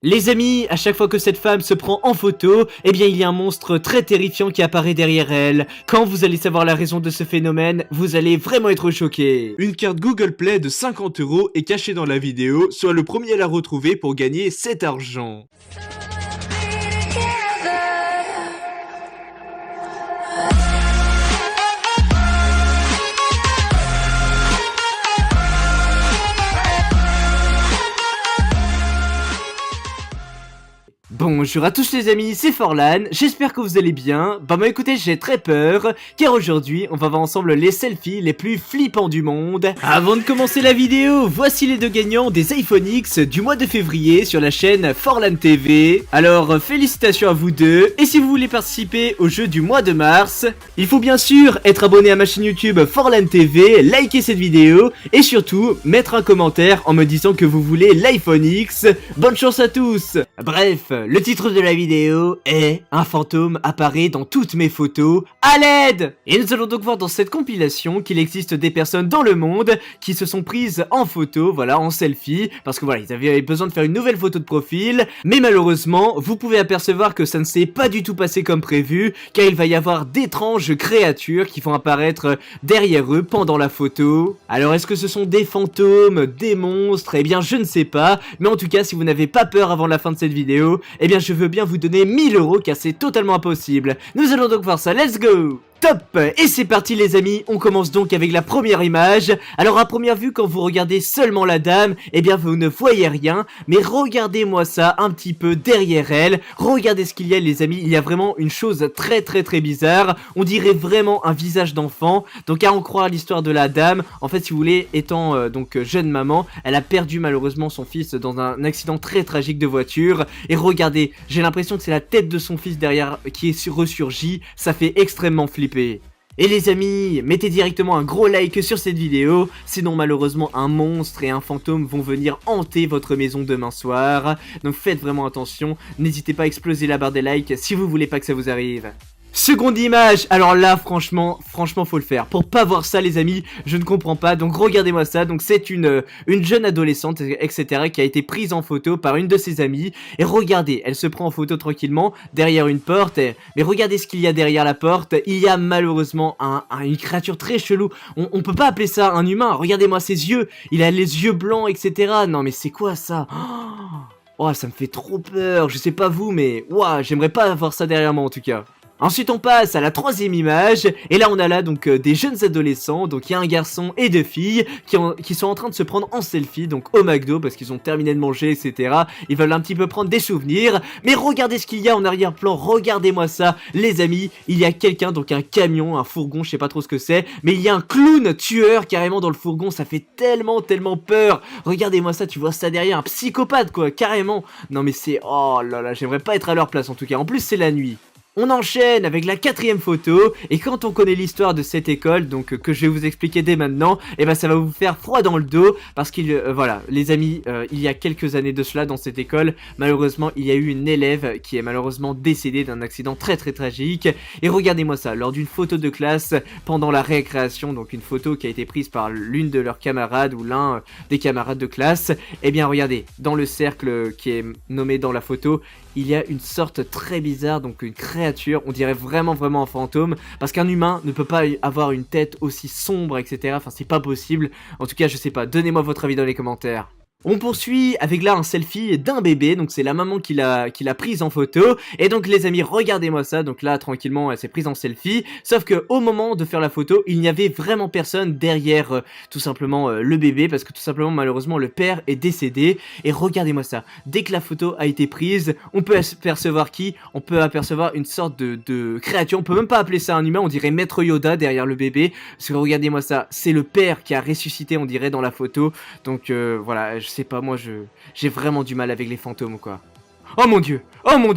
Les amis, à chaque fois que cette femme se prend en photo, eh bien il y a un monstre très terrifiant qui apparaît derrière elle. Quand vous allez savoir la raison de ce phénomène, vous allez vraiment être choqués. Une carte Google Play de 50 € est cachée dans la vidéo, sois le premier à la retrouver pour gagner cet argent. Bonjour à tous les amis, c'est Forlan, j'espère que vous allez bien. Bah écoutez, j'ai très peur, car aujourd'hui, on va voir ensemble les selfies les plus flippants du monde. Avant de commencer la vidéo, voici les deux gagnants des iPhone X du mois de février sur la chaîne Forlan TV. Alors, félicitations à vous deux, et si vous voulez participer au jeu du mois de mars, il faut bien sûr être abonné à ma chaîne YouTube Forlan TV, liker cette vidéo, et surtout, mettre un commentaire en me disant que vous voulez l'iPhone X. Bonne chance à tous. Bref, le titre de la vidéo est « Un fantôme apparaît dans toutes mes photos, à l'aide !» Et nous allons donc voir dans cette compilation qu'il existe des personnes dans le monde qui se sont prises en photo, voilà, en selfie, parce que voilà, ils avaient besoin de faire une nouvelle photo de profil, mais malheureusement, vous pouvez apercevoir que ça ne s'est pas du tout passé comme prévu, car il va y avoir d'étranges créatures qui vont apparaître derrière eux pendant la photo. Alors est-ce que ce sont des fantômes, des monstres? Eh bien je ne sais pas, mais en tout cas si vous n'avez pas peur avant la fin de cette vidéo, eh bien je veux bien vous donner 1000 € car c'est totalement impossible. Nous allons donc voir ça, let's go! Top! Et c'est parti les amis, on commence donc avec la première image. Alors à première vue, quand vous regardez seulement la dame, eh bien vous ne voyez rien, mais regardez-moi ça un petit peu derrière elle. Regardez ce qu'il y a les amis, il y a vraiment une chose très bizarre. On dirait vraiment un visage d'enfant. Donc à en croire l'histoire de la dame, en fait si vous voulez, étant donc jeune maman, elle a perdu malheureusement son fils dans un accident très tragique de voiture. Et regardez, j'ai l'impression que c'est la tête de son fils derrière qui est ressurgie, ça fait extrêmement flipper. Et les amis, mettez directement un gros like sur cette vidéo, sinon malheureusement un monstre et un fantôme vont venir hanter votre maison demain soir. Donc faites vraiment attention, n'hésitez pas à exploser la barre des likes si vous voulez pas que ça vous arrive. Seconde image, alors là franchement faut le faire. Pour pas voir ça les amis, je ne comprends pas, donc regardez-moi ça. Donc c'est une jeune adolescente etc qui a été prise en photo par une de ses amies. Et regardez, elle se prend en photo tranquillement derrière une porte. Mais regardez ce qu'il y a derrière la porte, il y a malheureusement une créature très chelou. On peut pas appeler ça un humain, regardez-moi ses yeux, il a les yeux blancs etc. Non mais c'est quoi ça? Oh ça me fait trop peur, je sais pas vous mais ouah, j'aimerais pas avoir ça derrière moi en tout cas. Ensuite on passe à la troisième image, et là on a là donc des jeunes adolescents, donc il y a un garçon et deux filles qui sont en train de se prendre en selfie, donc au McDo parce qu'ils ont terminé de manger etc. Ils veulent un petit peu prendre des souvenirs, mais regardez ce qu'il y a en arrière-plan, regardez-moi ça les amis, il y a quelqu'un, donc un camion, un fourgon, je sais pas trop ce que c'est, mais il y a un clown tueur carrément dans le fourgon, ça fait tellement peur, regardez-moi ça, tu vois ça derrière, un psychopathe quoi, carrément, non mais c'est, oh là là, j'aimerais pas être à leur place en tout cas, en plus c'est la nuit. On enchaîne avec la quatrième photo, et quand on connaît l'histoire de cette école, donc que je vais vous expliquer dès maintenant, et ben ça va vous faire froid dans le dos, parce qu'il, voilà, les amis, il y a quelques années de cela dans cette école, malheureusement il y a eu une élève qui est malheureusement décédée d'un accident très tragique, et regardez-moi ça, lors d'une photo de classe, pendant la récréation, donc une photo qui a été prise par l'une de leurs camarades, ou l'un des camarades de classe, et bien regardez, dans le cercle qui est nommé dans la photo, il y a une sorte très bizarre, donc une créature, on dirait vraiment un fantôme, parce qu'un humain ne peut pas avoir une tête aussi sombre, etc. Enfin, c'est pas possible. En tout cas, je sais pas, donnez-moi votre avis dans les commentaires. On poursuit avec là un selfie d'un bébé, donc c'est la maman qui l'a prise en photo, et donc les amis regardez-moi ça, donc là tranquillement elle s'est prise en selfie, sauf que au moment de faire la photo, il n'y avait vraiment personne derrière tout simplement le bébé, parce que tout simplement malheureusement le père est décédé, et regardez-moi ça, dès que la photo a été prise, on peut apercevoir qui? On peut apercevoir une sorte de créature, on peut même pas appeler ça un humain, on dirait Maître Yoda derrière le bébé, parce que regardez-moi ça, c'est le père qui a ressuscité on dirait dans la photo, donc voilà, je sais pas, moi j'ai vraiment du mal avec les fantômes quoi. Oh mon dieu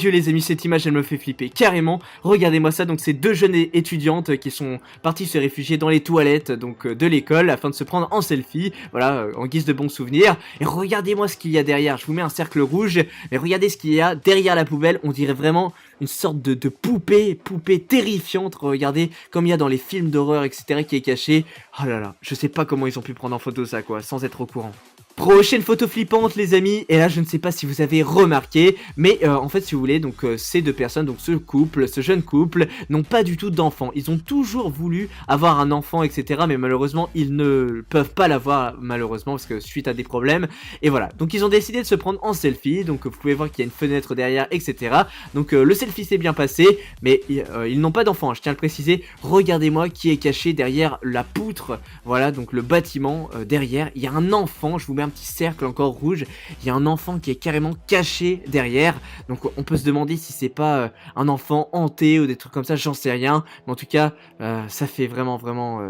les amis, cette image elle me fait flipper carrément. Regardez-moi ça, donc c'est deux jeunes étudiantes qui sont parties se réfugier dans les toilettes donc de l'école afin de se prendre en selfie, voilà, en guise de bons souvenirs. Et regardez-moi ce qu'il y a derrière, je vous mets un cercle rouge, mais regardez ce qu'il y a derrière la poubelle, on dirait vraiment une sorte de poupée terrifiante, regardez comme il y a dans les films d'horreur etc qui est cachée. Oh là là, je sais pas comment ils ont pu prendre en photo ça quoi, sans être au courant. Prochaine photo flippante les amis, et là je ne sais pas si vous avez remarqué, mais en fait si vous voulez, donc ces deux personnes, donc ce jeune couple, n'ont pas du tout d'enfant. Ils ont toujours voulu avoir un enfant etc, mais malheureusement ils ne peuvent pas l'avoir malheureusement parce que suite à des problèmes, et voilà. Donc ils ont décidé de se prendre en selfie, donc vous pouvez voir qu'il y a une fenêtre derrière etc. Donc le selfie s'est bien passé, mais ils n'ont pas d'enfant, hein, je tiens à le préciser. Regardez-moi qui est caché derrière la poutre, voilà donc le bâtiment derrière, il y a un enfant, je vous mets un petit cercle encore rouge, il y a un enfant qui est carrément caché derrière, donc on peut se demander si c'est pas un enfant hanté ou des trucs comme ça, j'en sais rien, mais en tout cas ça fait vraiment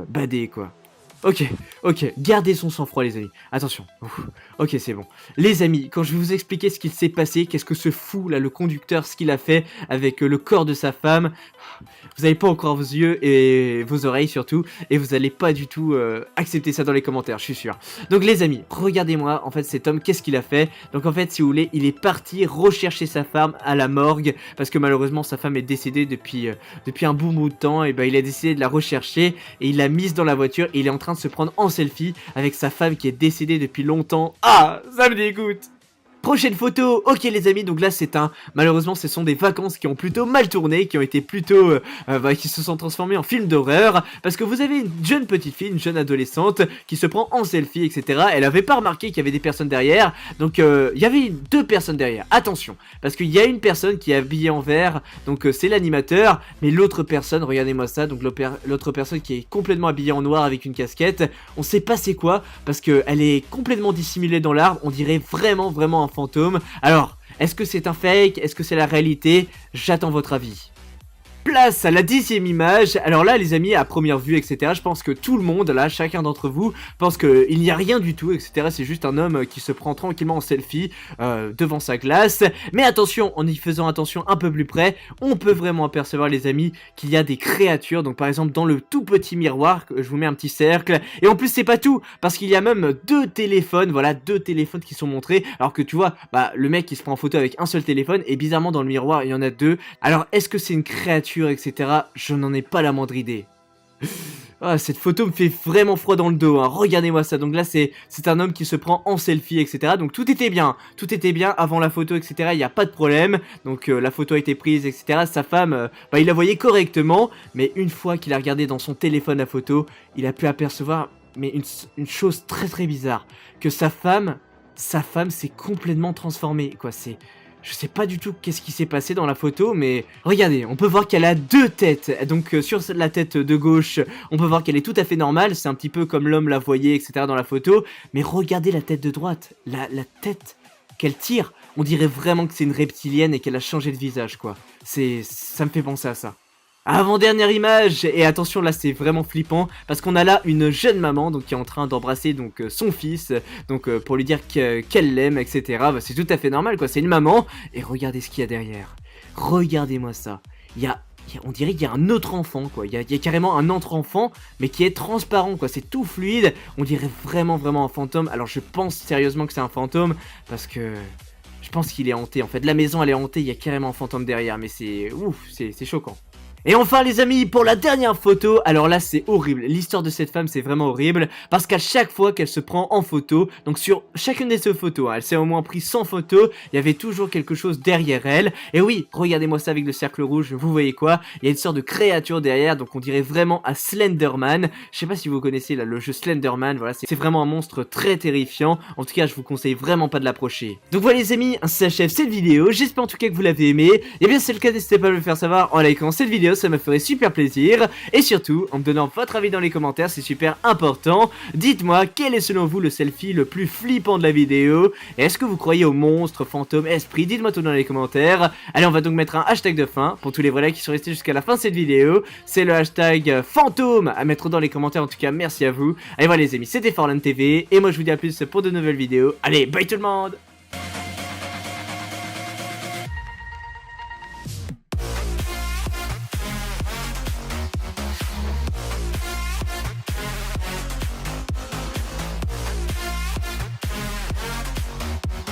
badé quoi. Ok, gardez son sang-froid les amis, attention. Ok, c'est bon. Les amis, quand je vais vous expliquer ce qu'il s'est passé, qu'est-ce que ce fou là, le conducteur, ce qu'il a fait avec le corps de sa femme, vous n'avez pas encore vos yeux et vos oreilles surtout, et vous allez pas du tout accepter ça dans les commentaires, je suis sûr. Donc les amis, regardez-moi, en fait cet homme, qu'est-ce qu'il a fait? Donc en fait, si vous voulez, il est parti rechercher sa femme à la morgue, parce que malheureusement sa femme est décédée depuis un bon bout de temps, et ben il a décidé de la rechercher, et il l'a mise dans la voiture, et il est en train de se prendre en selfie avec sa femme qui est décédée depuis longtemps. Ah, ça me dégoûte. Prochaine photo, ok les amis, donc là c'est malheureusement ce sont des vacances qui ont plutôt mal tourné, qui ont été plutôt, qui se sont transformées en film d'horreur, parce que vous avez une jeune petite fille, une jeune adolescente, qui se prend en selfie, etc. Elle avait pas remarqué qu'il y avait des personnes derrière, donc il y avait deux personnes derrière, attention, parce qu'il y a une personne qui est habillée en vert, donc c'est l'animateur, mais l'autre personne, regardez-moi ça, donc l'autre personne qui est complètement habillée en noir avec une casquette, on sait pas c'est quoi, parce qu'elle est complètement dissimulée dans l'arbre, on dirait vraiment un fantôme. Alors, est-ce que c'est un fake? Est-ce que c'est la réalité? J'attends votre avis. Place à la 10e image. Alors là les amis, à première vue etc, je pense que tout le monde là, chacun d'entre vous pense qu'il n'y a rien du tout etc, c'est juste un homme qui se prend tranquillement en selfie devant sa glace. Mais attention, en y faisant attention un peu plus près, on peut vraiment apercevoir les amis qu'il y a des créatures. Donc par exemple dans le tout petit miroir, je vous mets un petit cercle, et en plus c'est pas tout, parce qu'il y a même deux téléphones, voilà, deux téléphones qui sont montrés, alors que tu vois, bah le mec qui se prend en photo avec un seul téléphone, et bizarrement dans le miroir il y en a deux. Alors est-ce que c'est une créature etc, je n'en ai pas la moindre idée. Ah, cette photo me fait vraiment froid dans le dos, hein. Regardez-moi ça, donc là c'est un homme qui se prend en selfie etc, donc tout était bien avant la photo etc, il n'y a pas de problème, donc la photo a été prise etc, sa femme, bah, il la voyait correctement, mais une fois qu'il a regardé dans son téléphone la photo, il a pu apercevoir mais une chose très bizarre, que sa femme s'est complètement transformée, quoi, je sais pas du tout qu'est-ce qui s'est passé dans la photo, mais regardez, on peut voir qu'elle a deux têtes. Donc sur la tête de gauche, on peut voir qu'elle est tout à fait normale, c'est un petit peu comme l'homme la voyait, etc. dans la photo. Mais regardez la tête de droite, la tête qu'elle tire, on dirait vraiment que c'est une reptilienne et qu'elle a changé de visage, quoi. Ça me fait penser à ça. Avant-dernière image, et attention là c'est vraiment flippant, parce qu'on a là une jeune maman donc qui est en train d'embrasser donc son fils, donc pour lui dire qu'elle l'aime etc, bah, c'est tout à fait normal quoi, c'est une maman, et regardez ce qu'il y a derrière, regardez-moi ça, on dirait qu'il y a un autre enfant quoi, il y a carrément un autre enfant, mais qui est transparent quoi, c'est tout fluide, on dirait vraiment un fantôme. Alors je pense sérieusement que c'est un fantôme, parce que je pense qu'il est hanté, en fait la maison elle est hantée, il y a carrément un fantôme derrière, mais c'est choquant. Et enfin les amis, pour la dernière photo, alors là c'est horrible, l'histoire de cette femme c'est vraiment horrible, parce qu'à chaque fois qu'elle se prend en photo, donc sur chacune de ces photos, hein, elle s'est au moins pris 100 photos, il y avait toujours quelque chose derrière elle, et oui, regardez-moi ça avec le cercle rouge, vous voyez quoi, il y a une sorte de créature derrière, donc on dirait vraiment à Slenderman, je sais pas si vous connaissez là, le jeu Slenderman, voilà, c'est vraiment un monstre très terrifiant, en tout cas je vous conseille vraiment pas de l'approcher. Donc voilà les amis, ainsi s'achève cette vidéo, j'espère en tout cas que vous l'avez aimé, et bien si c'est le cas n'hésitez pas à me le faire savoir en likant cette vidéo, ça me ferait super plaisir, et surtout en me donnant votre avis dans les commentaires, c'est super important. Dites-moi quel est selon vous le selfie le plus flippant de la vidéo, est-ce que vous croyez aux monstres, fantômes, esprits, dites-moi tout dans les commentaires. Allez, on va donc mettre un hashtag de fin pour tous les vrais qui sont restés jusqu'à la fin de cette vidéo, c'est le hashtag fantôme à mettre dans les commentaires. En tout cas merci à vous, allez voilà les amis, c'était Forlan TV, et moi je vous dis à plus pour de nouvelles vidéos. Allez, bye tout le monde.